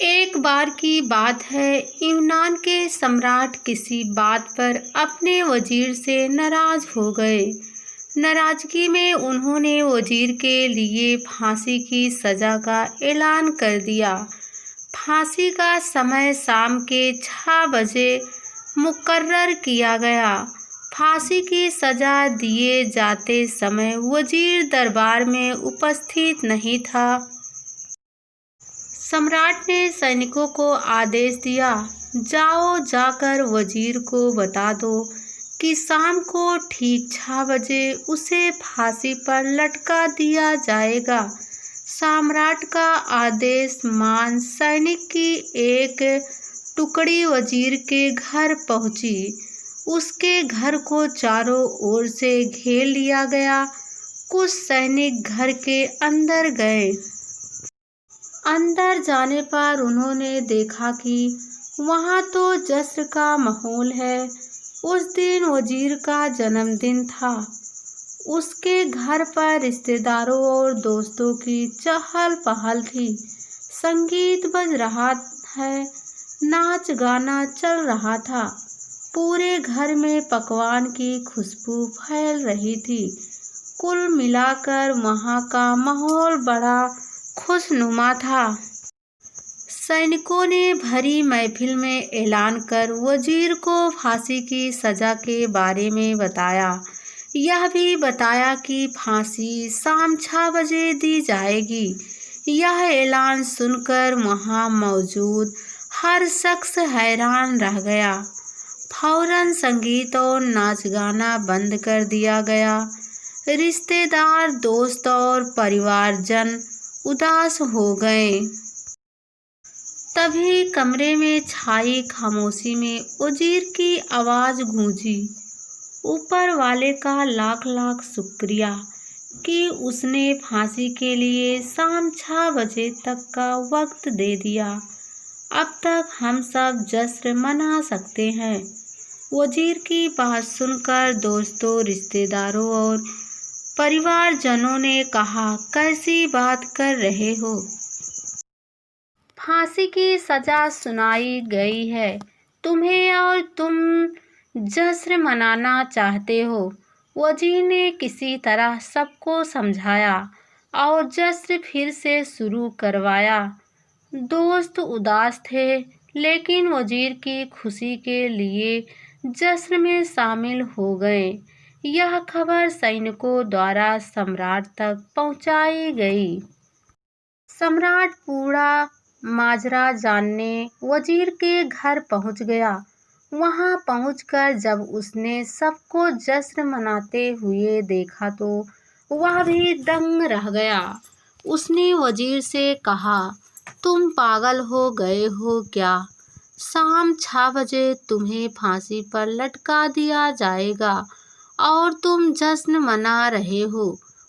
एक बार की बात है, यूनान के सम्राट किसी बात पर अपने वजीर से नाराज हो गए। नाराजगी में उन्होंने वजीर के लिए फांसी की सजा का ऐलान कर दिया। फांसी का समय शाम के 6 बजे मुकर्रर किया गया। फांसी की सजा दिए जाते समय वजीर दरबार में उपस्थित नहीं था। सम्राट ने सैनिकों को आदेश दिया, जाओ जाकर वजीर को बता दो कि शाम को ठीक 6 बजे उसे फांसी पर लटका दिया जाएगा। सम्राट का आदेश मान सैनिक की एक टुकड़ी वजीर के घर पहुंची। उसके घर को चारों ओर से घेर लिया गया। कुछ सैनिक घर के अंदर गए। अंदर जाने पर उन्होंने देखा कि वहाँ तो जश्न का माहौल है। उस दिन वजीर का जन्मदिन था। उसके घर पर रिश्तेदारों और दोस्तों की चहल पहल थी। संगीत बज रहा है, नाच गाना चल रहा था। पूरे घर में पकवान की खुशबू फैल रही थी। कुल मिलाकर वहाँ का माहौल बड़ा खुशनुमा था। सैनिकों ने भरी महफिल में ऐलान कर वजीर को फांसी की सजा के बारे में बताया। यह भी बताया कि फांसी शाम 6 बजे दी जाएगी। यह ऐलान सुनकर वहां मौजूद हर शख्स हैरान रह गया। फौरन संगीत और नाच गाना बंद कर दिया गया। रिश्तेदार, दोस्त और परिवारजन उदास हो गए। तभी कमरे में छाई खामोशी में वजीर की आवाज गूंजी, ऊपर वाले का लाख लाख शुक्रिया कि उसने फांसी के लिए शाम 6 बजे तक का वक्त दे दिया। अब तक हम सब जश्न मना सकते हैं। वजीर की बात सुनकर दोस्तों, रिश्तेदारों और परिवारजनों ने कहा, कैसी बात कर रहे हो? फांसी की सजा सुनाई गई है तुम्हें और तुम जश्न मनाना चाहते हो। वजीर ने किसी तरह सबको समझाया और जश्न फिर से शुरू करवाया। दोस्त उदास थे, लेकिन वजीर की खुशी के लिए जश्न में शामिल हो गए। यह खबर सैनिकों द्वारा सम्राट तक पहुंचाई गई। सम्राट पूरा माजरा जानने वजीर के घर पहुंच गया। वहां पहुंचकर जब उसने सबको जश्न मनाते हुए देखा तो वह भी दंग रह गया। उसने वजीर से कहा, तुम पागल हो गए हो क्या? शाम 6 बजे तुम्हें फांसी पर लटका दिया जाएगा और तुम जश्न मना रहे हो।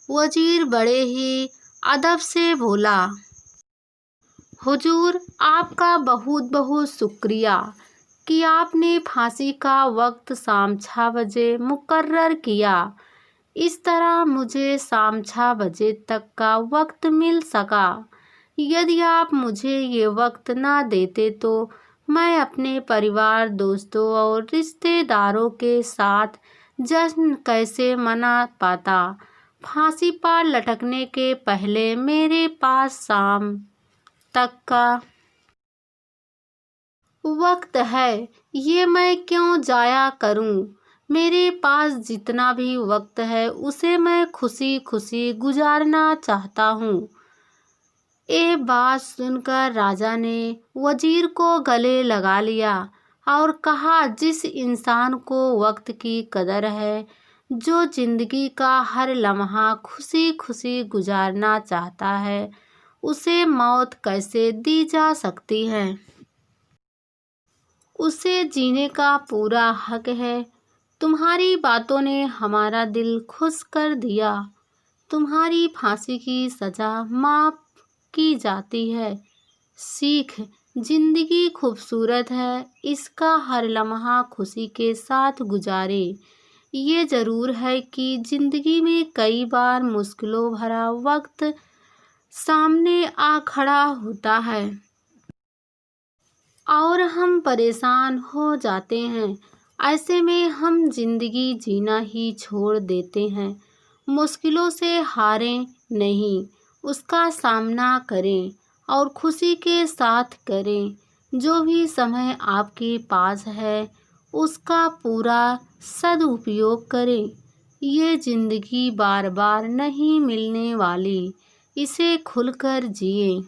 वजीर बड़े ही अदब से बोला, हुजूर, आपका बहुत बहुत शुक्रिया कि आपने फांसी का वक्त शाम 6 बजे मुकर्रर किया। इस तरह मुझे शाम 6 बजे तक का वक्त मिल सका। यदि आप मुझे ये वक्त ना देते तो मैं अपने परिवार, दोस्तों और रिश्तेदारों के साथ जश्न कैसे मना पाता। फांसी पर लटकने के पहले मेरे पास शाम तक का वक्त है, ये मैं क्यों जाया करूं? मेरे पास जितना भी वक्त है उसे मैं खुशी खुशी गुजारना चाहता हूँ। ये बात सुनकर राजा ने वजीर को गले लगा लिया और कहा, जिस इंसान को वक्त की कदर है, जो जिंदगी का हर लम्हा खुशी खुशी गुजारना चाहता है, उसे मौत कैसे दी जा सकती है? उसे जीने का पूरा हक है। तुम्हारी बातों ने हमारा दिल खुश कर दिया। तुम्हारी फांसी की सजा माफ की जाती है। सीख, जिंदगी खूबसूरत है, इसका हर लम्हा खुशी के साथ गुजारे। ये जरूर है कि जिंदगी में कई बार मुश्किलों भरा वक्त सामने आ खड़ा होता है। और हम परेशान हो जाते हैं। ऐसे में हम जिंदगी जीना ही छोड़ देते हैं। मुश्किलों से हारें नहीं, उसका सामना करें और खुशी के साथ करें। जो भी समय आपके पास है, उसका पूरा सदुपयोग करें। ये जिंदगी बार बार नहीं मिलने वाली, इसे खुलकर जिए।